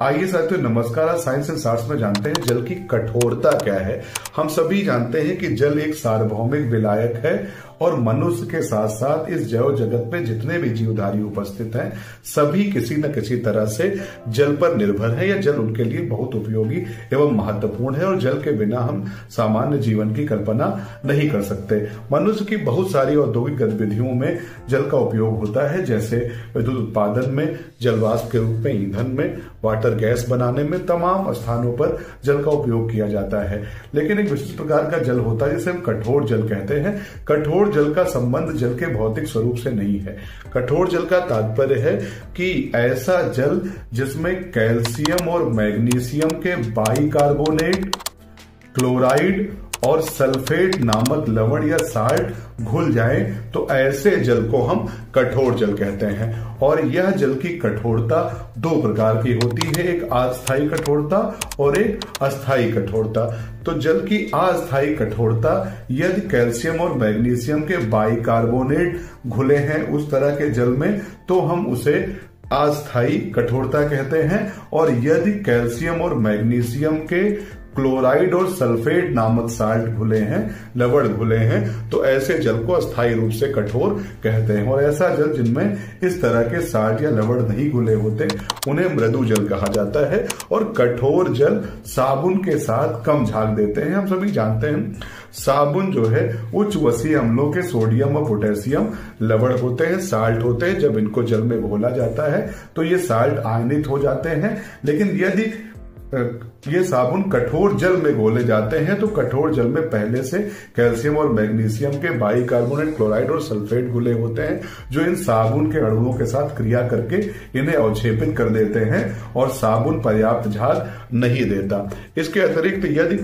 आइए साथियों, नमस्कार। आज साइंस एंड आर्ट्स में जानते हैं जल की कठोरता क्या है। हम सभी जानते हैं कि जल एक सार्वभौमिक विलायक है और मनुष्य के साथ साथ इस जैव जगत में जितने भी जीवधारी उपस्थित हैं सभी किसी न किसी तरह से जल पर निर्भर है या जल उनके लिए बहुत उपयोगी एवं महत्वपूर्ण है और जल के बिना हम सामान्य जीवन की कल्पना नहीं कर सकते। मनुष्य की बहुत सारी औद्योगिक गतिविधियों में जल का उपयोग होता है, जैसे विद्युत उत्पादन में, जलवाष्प के रूप में ईंधन में, वाटर गैस बनाने में, तमाम स्थानों पर जल का उपयोग किया जाता है। लेकिन एक विशिष्ट प्रकार का जल होता है जिसे हम कठोर जल कहते हैं। कठोर जल का संबंध जल के भौतिक स्वरूप से नहीं है। कठोर जल का तात्पर्य है कि ऐसा जल जिसमें कैल्शियम और मैग्नीशियम के बाइकार्बोनेट, क्लोराइड और सल्फेट नामक लवण या साल्ट घुल जाए तो ऐसे जल को हम कठोर जल कहते हैं। और यह जल की कठोरता दो प्रकार की होती है, एक अस्थायी कठोरता और एक अस्थायी कठोरता। तो जल की अस्थायी कठोरता, यदि कैल्शियम और मैग्नीशियम के बाइकार्बोनेट घुले हैं उस तरह के जल में तो हम उसे अस्थायी कठोरता कहते हैं। और यदि कैल्शियम और मैग्नीशियम के क्लोराइड और सल्फेट नामक साल्ट घुले हैं, लवण घुले हैं, तो ऐसे जल को अस्थायी रूप से कठोर कहते हैं। और ऐसा जल जिनमें इस तरह के साल्ट या लवण नहीं घुले होते उन्हें मृदु जल कहा जाता है। और कठोर जल साबुन के साथ कम झाग देते हैं। हम सभी जानते हैं साबुन जो है उच्च वसीय अम्लों के सोडियम और पोटेशियम लवण होते हैं, साल्ट होते हैं। जब इनको जल में घोला जाता है तो ये साल्ट आयनित हो जाते हैं। लेकिन यदि ये साबुन कठोर जल में घोले जाते हैं तो कठोर जल में पहले से कैल्शियम और मैग्नीशियम के बाइकार्बोनेट, क्लोराइड और सल्फेट घुले होते हैं जो इन साबुन के अणुओं के साथ क्रिया करके इन्हें अवक्षेपित कर देते हैं और साबुन पर्याप्त झाग नहीं देता। इसके अतिरिक्त यदि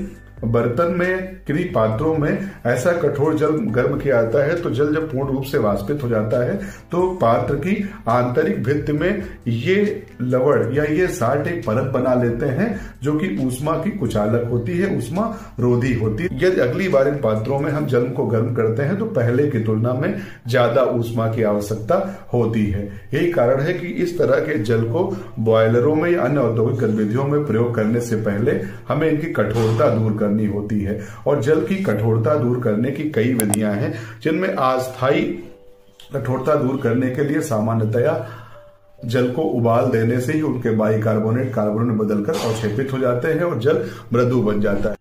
बर्तन में, किन्हीं पात्रों में ऐसा कठोर जल गर्म किया जाता है तो जल जब पूर्ण रूप से वाष्पित हो जाता है तो पात्र की आंतरिक भित्ति में ये लवण या ये साल्ट एक परत बना लेते हैं जो कि ऊष्मा की कुचालक होती है, ऊष्मा रोधी होती है। यदि अगली बार इन पात्रों में हम जल को गर्म करते हैं तो पहले की तुलना में ज्यादा ऊष्मा की आवश्यकता होती है। यही कारण है कि इस तरह के जल को बॉयलरों में या अन्य औद्योगिक गतिविधियों में प्रयोग करने से पहले हमें इनकी कठोरता दूर करनी होती है। और जल की कठोरता दूर करने की कई विधियां हैं जिनमें अस्थायी कठोरता दूर करने के लिए सामान्यतया जल को उबाल देने से ही उनके बाइकार्बोनेट कार्बन में बदलकर अवक्षेपित हो जाते हैं और जल मृदु बन जाता है।